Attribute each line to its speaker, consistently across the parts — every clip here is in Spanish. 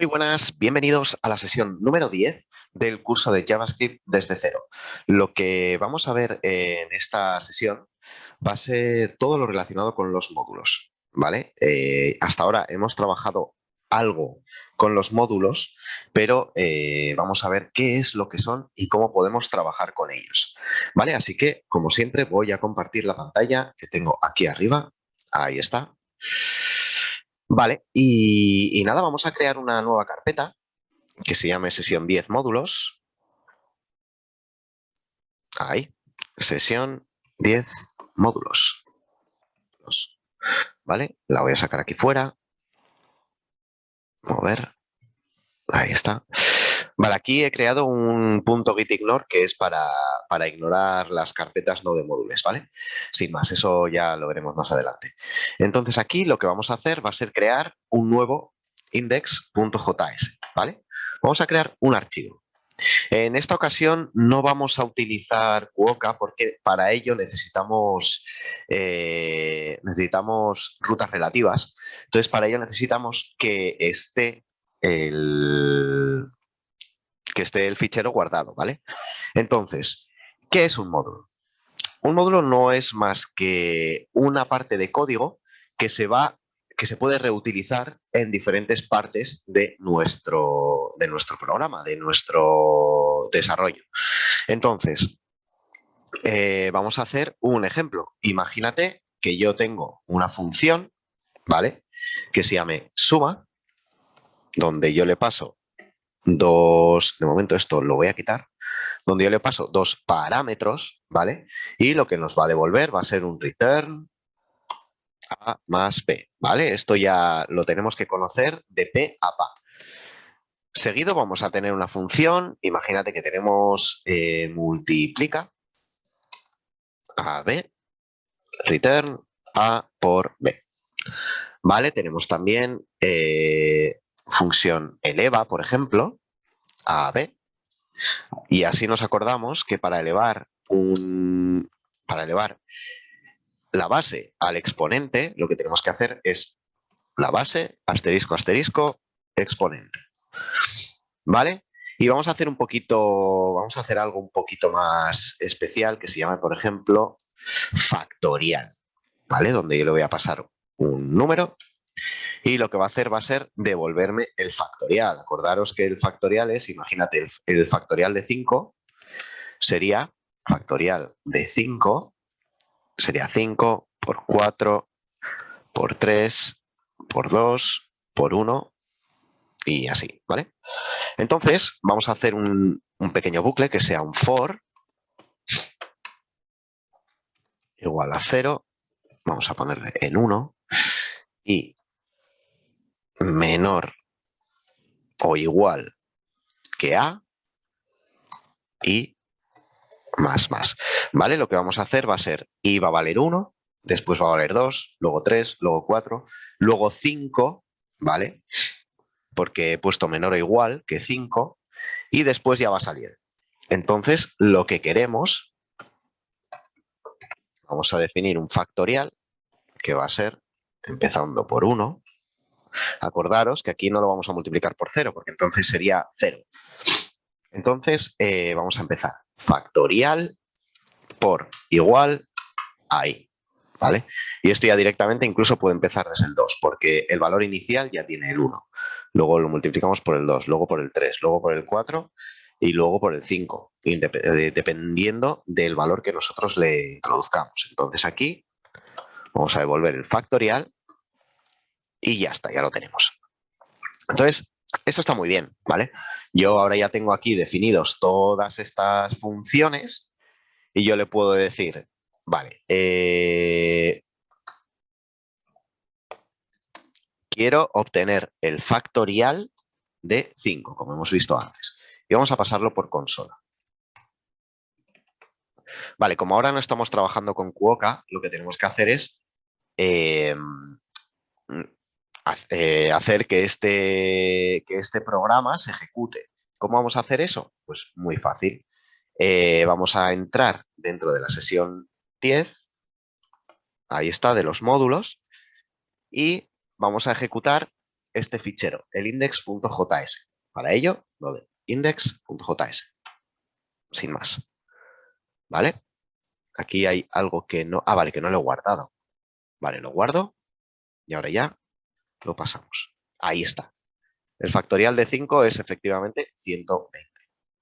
Speaker 1: Muy buenas, bienvenidos a la sesión número 10 del curso de JavaScript desde cero. Lo que vamos a ver en esta sesión va a ser todo lo relacionado con los módulos, ¿vale? Hasta ahora hemos trabajado algo con los módulos, pero vamos a ver qué es lo que son y cómo podemos trabajar con ellos, ¿vale? Así que, como siempre, voy a compartir la pantalla que tengo aquí arriba. Ahí está. Vale, y nada, vamos a crear una nueva carpeta que se llame sesión 10 módulos. Ahí, sesión 10 módulos. ¿Vale? La voy a sacar aquí fuera. Mover. Ahí está. Vale, aquí he creado un punto gitignore que es para ignorar las carpetas no de módulos, ¿vale? Sin más, eso ya lo veremos más adelante. Entonces aquí lo que vamos a hacer va a ser crear un nuevo index.js, ¿vale? Vamos a crear un archivo. En esta ocasión no vamos a utilizar Quokka porque para ello necesitamos rutas relativas. Entonces, para ello necesitamos que esté el fichero guardado, ¿vale? Entonces, ¿qué es un módulo? Un módulo no es más que una parte de código que se puede reutilizar en diferentes partes de nuestro programa, de nuestro desarrollo. Entonces, vamos a hacer un ejemplo. Imagínate que yo tengo una función, ¿vale? Que se llame suma, donde yo le paso de momento esto lo voy a quitar, donde yo le paso dos parámetros, ¿vale? Y lo que nos va a devolver va a ser un return A más P, ¿vale? Esto ya lo tenemos que conocer de P a P. Seguido vamos a tener una función, imagínate que tenemos multiplica a B, return A por B. ¿Vale? Tenemos también función eleva, por ejemplo, a B. Y así nos acordamos que para elevar la base al exponente, lo que tenemos que hacer es la base, asterisco, asterisco, exponente. ¿Vale? Y vamos a hacer algo un poquito más especial que se llama, por ejemplo, factorial, ¿vale? Donde yo le voy a pasar un número y lo que va a hacer va a ser devolverme el factorial. Acordaros que el factorial es, imagínate, el factorial de 5 sería factorial de 5, sería 5 por 4 por 3 por 2 por 1 y así, ¿vale? Entonces, vamos a hacer un pequeño bucle que sea un for igual a 0, vamos a ponerle en 1 y menor o igual que a y más. ¿Vale? Lo que vamos a hacer va a ser i va a valer 1, después va a valer 2, luego 3, luego 4, luego 5, ¿vale? Porque he puesto menor o igual que 5 y después ya va a salir. Entonces, lo que queremos, vamos a definir un factorial que va a ser empezando por 1. Acordaros que aquí no lo vamos a multiplicar por 0, porque entonces sería 0. Entonces, vamos a empezar. Factorial por igual a i, ¿vale? Y esto ya directamente incluso puede empezar desde el 2, porque el valor inicial ya tiene el 1. Luego lo multiplicamos por el 2, luego por el 3, luego por el 4 y luego por el 5, dependiendo del valor que nosotros le introduzcamos. Entonces aquí vamos a devolver el factorial y ya está, ya lo tenemos. Entonces, esto está muy bien, ¿vale? Yo ahora ya tengo aquí definidos todas estas funciones y yo le puedo decir, vale, quiero obtener el factorial de 5, como hemos visto antes. Y vamos a pasarlo por consola. Vale, como ahora no estamos trabajando con Quokka, lo que tenemos que hacer es hacer que este programa se ejecute. ¿Cómo vamos a hacer eso? Pues muy fácil. Vamos a entrar dentro de la sesión 10, ahí está, de los módulos, y vamos a ejecutar este fichero, el index.js. Para ello, lo de index.js. Sin más. ¿Vale? Aquí hay algo que no... Ah, vale, que no lo he guardado. Vale, lo guardo y ahora ya lo pasamos. Ahí está. El factorial de 5 es efectivamente 120.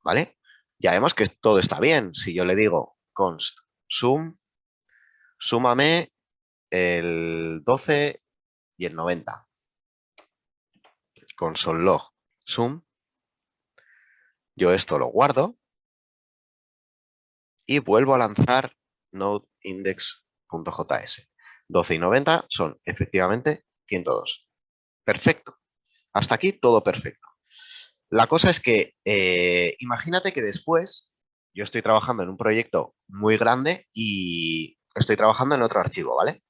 Speaker 1: ¿Vale? Ya vemos que todo está bien. Si yo le digo const sum, súmame el 12 y el 90. Console log sum. Yo esto lo guardo y vuelvo a lanzar node index.js. 12 y 90 son efectivamente 102. Perfecto. Hasta aquí todo perfecto. La cosa es que imagínate que después yo estoy trabajando en un proyecto muy grande y estoy trabajando en otro archivo, ¿vale?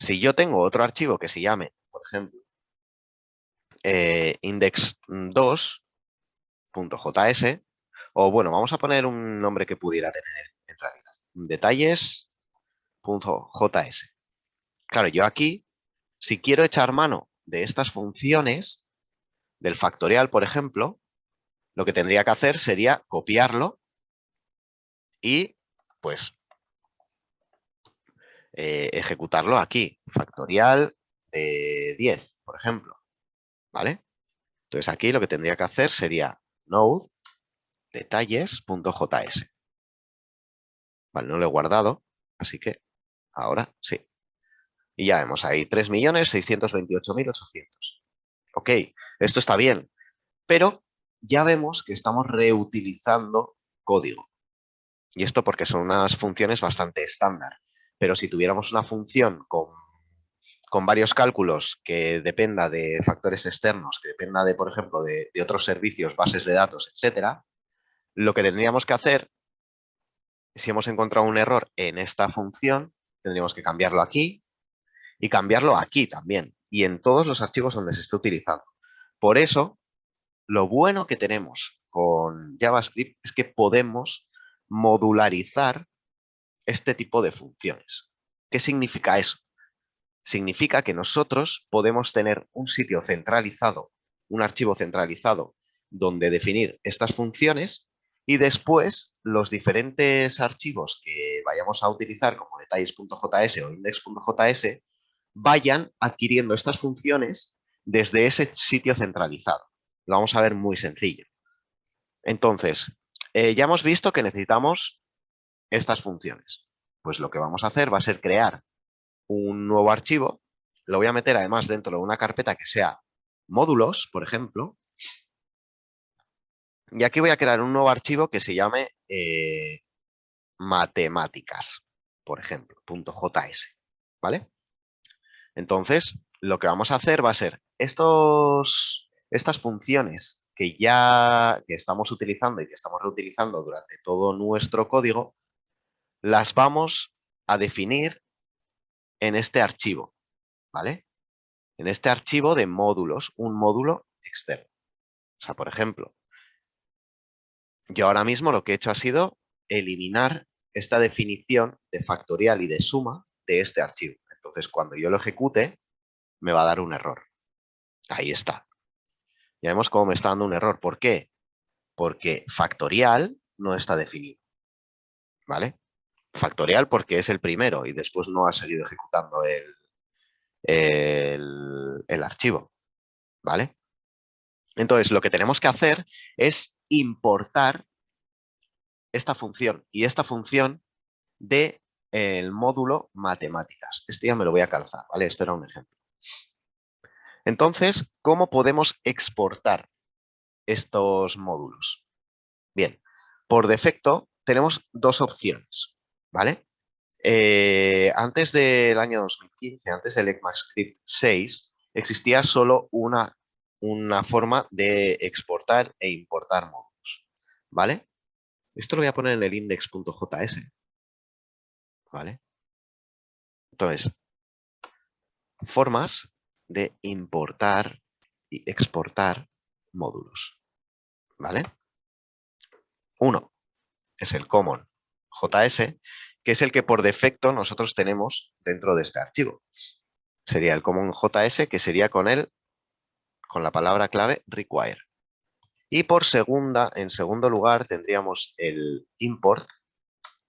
Speaker 1: Si yo tengo otro archivo que se llame, por ejemplo, index2.js, o bueno, vamos a poner un nombre que pudiera tener en realidad, detalles.js. Claro, yo aquí, si quiero echar mano de estas funciones, del factorial, por ejemplo, lo que tendría que hacer sería copiarlo y, pues, ejecutarlo aquí. Factorial de 10, por ejemplo. ¿Vale? Entonces aquí lo que tendría que hacer sería node detalles.js. Vale, no lo he guardado, así que ahora sí. Y ya vemos ahí 3.628.800. Ok, esto está bien, pero ya vemos que estamos reutilizando código. Y esto porque son unas funciones bastante estándar. Pero si tuviéramos una función con varios cálculos que dependa de factores externos, que dependa de, por ejemplo, de otros servicios, bases de datos, etcétera, lo que tendríamos que hacer, si hemos encontrado un error en esta función, tendríamos que cambiarlo aquí y cambiarlo aquí también, y en todos los archivos donde se esté utilizando. Por eso, lo bueno que tenemos con JavaScript es que podemos modularizar este tipo de funciones. ¿Qué significa eso? Significa que nosotros podemos tener un sitio centralizado, un archivo centralizado donde definir estas funciones y después los diferentes archivos que vayamos a utilizar como detalles.js o index.js vayan adquiriendo estas funciones desde ese sitio centralizado. Lo vamos a ver muy sencillo. Entonces, ya hemos visto que necesitamos estas funciones. Pues lo que vamos a hacer va a ser crear un nuevo archivo. Lo voy a meter además dentro de una carpeta que sea módulos, por ejemplo. Y aquí voy a crear un nuevo archivo que se llame matemáticas, por ejemplo, .js. ¿Vale? Entonces, lo que vamos a hacer va a ser estas funciones que ya estamos utilizando y que estamos reutilizando durante todo nuestro código, las vamos a definir en este archivo, ¿vale? En este archivo de módulos, un módulo externo. O sea, por ejemplo, yo ahora mismo lo que he hecho ha sido eliminar esta definición de factorial y de suma de este archivo. Entonces, cuando yo lo ejecute, me va a dar un error. Ahí está. Ya vemos cómo me está dando un error. ¿Por qué? Porque factorial no está definido. ¿Vale? Factorial porque es el primero y después no ha seguido ejecutando el archivo. ¿Vale? Entonces, lo que tenemos que hacer es importar esta función y esta función del módulo matemáticas. Esto ya me lo voy a calzar, ¿vale? Esto era un ejemplo. Entonces, ¿cómo podemos exportar estos módulos? Bien, por defecto tenemos dos opciones, ¿vale? Antes del año 2015, antes del ECMAScript 6, existía solo una forma de exportar e importar módulos, ¿vale? Esto lo voy a poner en el index.js, ¿vale? Entonces, formas de importar y exportar módulos, ¿vale? Uno es el common JS, que es el que por defecto nosotros tenemos dentro de este archivo. Sería el common JS, que sería con el con la palabra clave require. Y en segundo lugar tendríamos el import,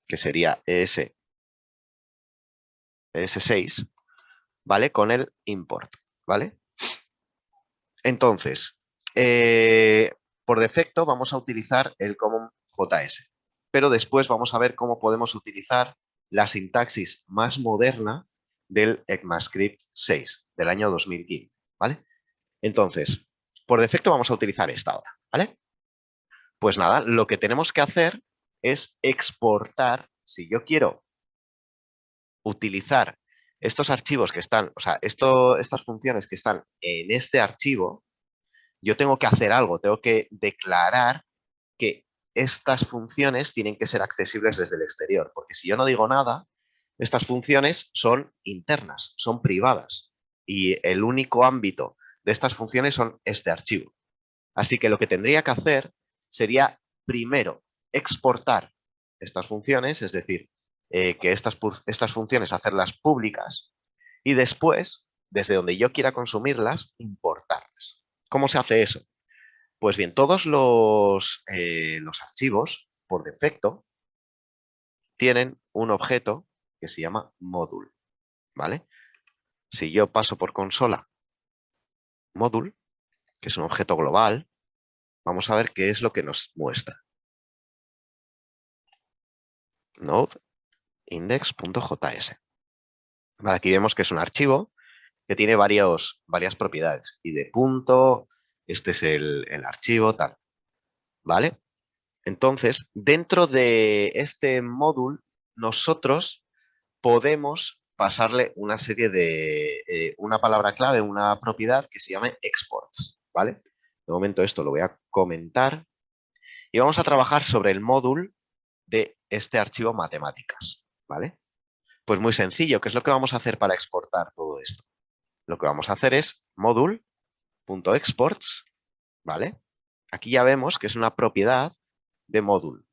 Speaker 1: que sería ES6, ¿vale? Con el import, ¿vale? Entonces, por defecto vamos a utilizar el common JS, pero después vamos a ver cómo podemos utilizar la sintaxis más moderna del ECMAScript 6 del año 2015, ¿vale? Entonces, por defecto vamos a utilizar esta ahora, ¿vale? Pues nada, lo que tenemos que hacer es exportar, si yo quiero utilizar estos archivos que están, o sea, estas funciones que están en este archivo, yo tengo que hacer algo, tengo que declarar que estas funciones tienen que ser accesibles desde el exterior, porque si yo no digo nada, estas funciones son internas, son privadas, y el único ámbito de estas funciones son este archivo. Así que lo que tendría que hacer sería primero exportar estas funciones, es decir, que estas funciones hacerlas públicas y después, desde donde yo quiera consumirlas, importarlas. ¿Cómo se hace eso? Pues bien, todos los archivos, por defecto, tienen un objeto que se llama module, ¿vale? Si yo paso por consola module, que es un objeto global, vamos a ver qué es lo que nos muestra. Node index.js. Vale, aquí vemos que es un archivo que tiene varias propiedades. Y de punto, este es el archivo, tal. ¿Vale? Entonces, dentro de este módulo, nosotros podemos pasarle una serie de, una palabra clave, una propiedad que se llame exports, ¿vale? De momento esto lo voy a comentar y vamos a trabajar sobre el módulo de este archivo matemáticas, ¿vale? Pues muy sencillo, ¿qué es lo que vamos a hacer para exportar todo esto? Lo que vamos a hacer es module.exports, ¿vale? Aquí ya vemos que es una propiedad de módulo.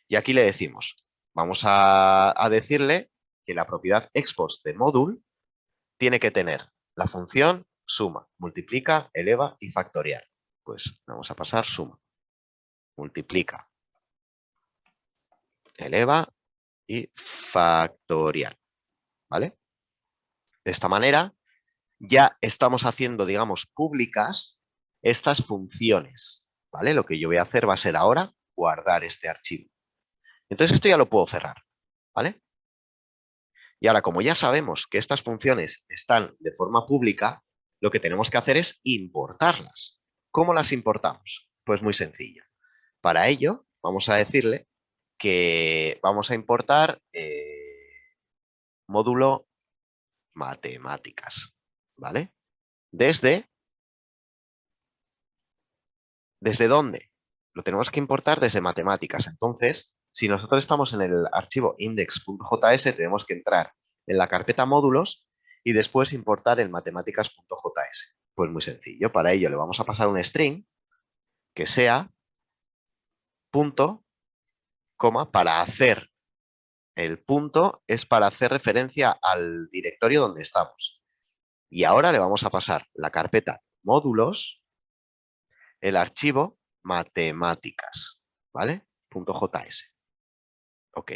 Speaker 1: Y aquí le decimos, vamos a decirle que la propiedad exports de module tiene que tener la función suma, multiplica, eleva y factorial. Pues vamos a pasar suma, multiplica, eleva y factorial, ¿vale? De esta manera ya estamos haciendo, digamos, públicas estas funciones, ¿vale? Lo que yo voy a hacer va a ser ahora guardar este archivo. Entonces esto ya lo puedo cerrar, ¿vale? Y ahora, como ya sabemos que estas funciones están de forma pública, lo que tenemos que hacer es importarlas. ¿Cómo las importamos? Pues muy sencillo. Para ello, vamos a decirle que vamos a importar módulo matemáticas, ¿vale? ¿Desde dónde? Lo tenemos que importar desde matemáticas. Entonces, si nosotros estamos en el archivo index.js, tenemos que entrar en la carpeta módulos y después importar el matemáticas.js. Pues muy sencillo. Para ello le vamos a pasar un string que sea punto, coma, para hacer el punto es para hacer referencia al directorio donde estamos. Y ahora le vamos a pasar la carpeta módulos, el archivo matemáticas, ¿vale? .js. Ok.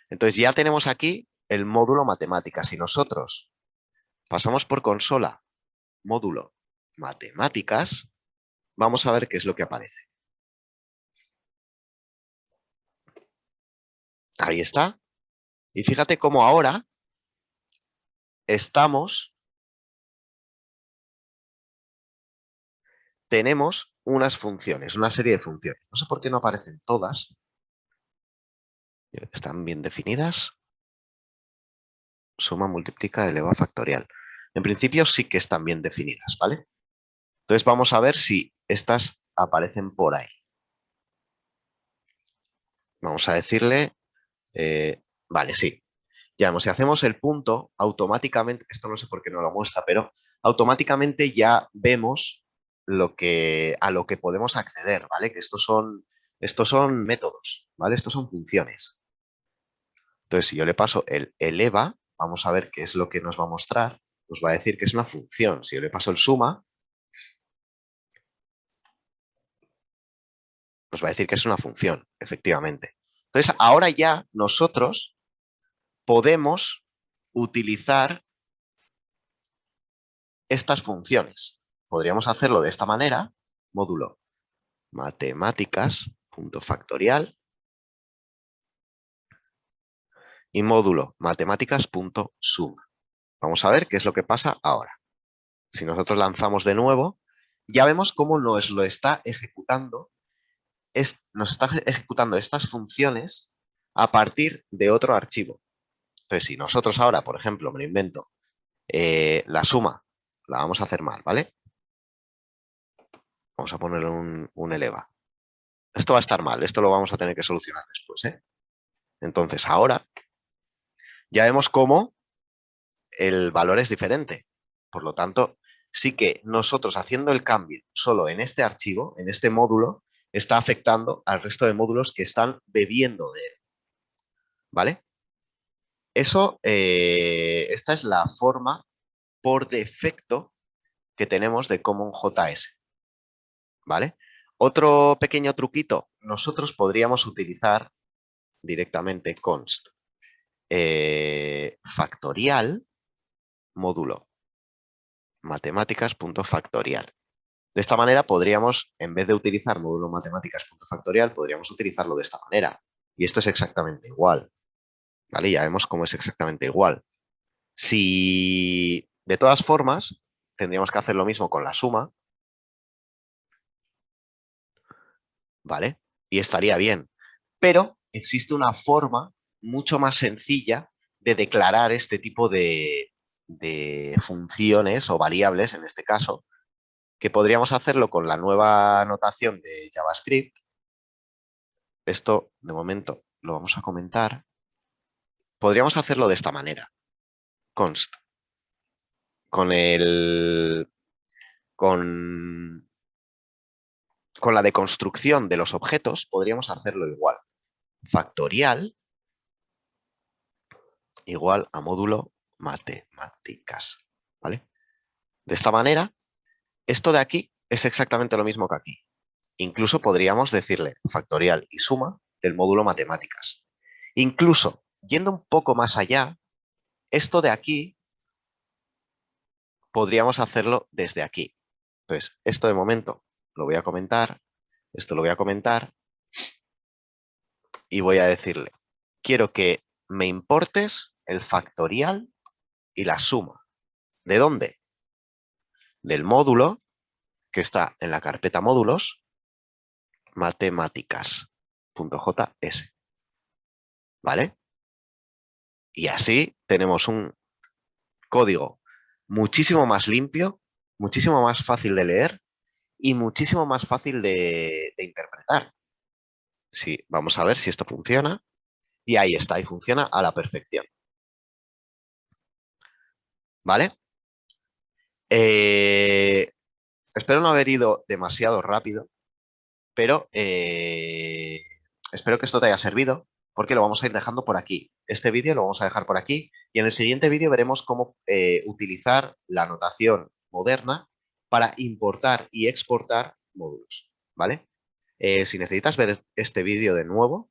Speaker 1: Entonces ya tenemos aquí el módulo matemáticas. Si nosotros pasamos por consola módulo matemáticas, vamos a ver qué es lo que aparece. Ahí está. Y fíjate cómo ahora tenemos unas funciones, una serie de funciones. No sé por qué no aparecen todas. Están bien definidas. Suma, multiplica, eleva, factorial. En principio sí que están bien definidas, ¿vale? Entonces vamos a ver si estas aparecen por ahí. Vamos a decirle, vale, sí. Ya vemos, si hacemos el punto, automáticamente, esto no sé por qué no lo muestra, pero automáticamente ya vemos a lo que podemos acceder, ¿vale? Que estos son métodos, ¿vale? Estos son funciones. Entonces, si yo le paso el eleva, vamos a ver qué es lo que nos va a mostrar. Nos va a decir que es una función. Si yo le paso el suma, Nos va a decir que es una función, efectivamente. Entonces, ahora ya nosotros podemos utilizar estas funciones. Podríamos hacerlo de esta manera, módulo matemáticas.factorial y módulo matemáticas.suma. Vamos a ver qué es lo que pasa ahora. Si nosotros lanzamos de nuevo, ya vemos cómo nos lo está ejecutando. Nos está ejecutando estas funciones a partir de otro archivo. Entonces, si nosotros ahora, por ejemplo, me lo invento, la suma, la vamos a hacer mal, ¿vale? Vamos a ponerle un eleva. Esto va a estar mal, esto lo vamos a tener que solucionar después, ¿eh? Entonces, ahora ya vemos cómo el valor es diferente. Por lo tanto, sí que nosotros haciendo el cambio solo en este archivo, en este módulo, está afectando al resto de módulos que están bebiendo de él. ¿Vale? Eso, esta es la forma por defecto que tenemos de CommonJS. ¿Vale? Otro pequeño truquito, nosotros podríamos utilizar directamente const factorial módulo matemáticas.factorial. De esta manera podríamos, en vez de utilizar módulo matemáticas.factorial, podríamos utilizarlo de esta manera. Y esto es exactamente igual. ¿Vale? Ya vemos cómo es exactamente igual. Si, de todas formas, tendríamos que hacer lo mismo con la suma. ¿Vale? Y estaría bien. Pero existe una forma mucho más sencilla de declarar este tipo de funciones o variables, en este caso, que podríamos hacerlo con la nueva notación de JavaScript. Esto, de momento, lo vamos a comentar. Podríamos hacerlo de esta manera. Const. Con la deconstrucción de los objetos podríamos hacerlo igual. Factorial igual a módulo matemáticas. ¿Vale? De esta manera, esto de aquí es exactamente lo mismo que aquí. Incluso podríamos decirle factorial y suma del módulo matemáticas. Incluso, yendo un poco más allá, esto de aquí podríamos hacerlo desde aquí. Entonces, esto de momento lo voy a comentar, esto lo voy a comentar y voy a decirle, quiero que me importes el factorial y la suma. ¿De dónde? Del módulo que está en la carpeta módulos matemáticas.js. ¿Vale? Y así tenemos un código muchísimo más limpio, muchísimo más fácil de leer y muchísimo más fácil de interpretar. Sí, vamos a ver si esto funciona. Y ahí está, y funciona a la perfección. ¿Vale? Espero no haber ido demasiado rápido, pero espero que esto te haya servido, porque lo vamos a ir dejando por aquí. Este vídeo lo vamos a dejar por aquí y en el siguiente vídeo veremos cómo utilizar la notación moderna para importar y exportar módulos. ¿Vale? Si necesitas ver este vídeo de nuevo,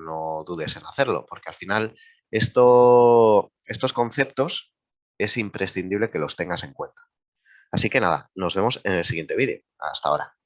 Speaker 1: no dudes en hacerlo, porque al final estos conceptos es imprescindible que los tengas en cuenta. Así que nada, nos vemos en el siguiente vídeo. Hasta ahora.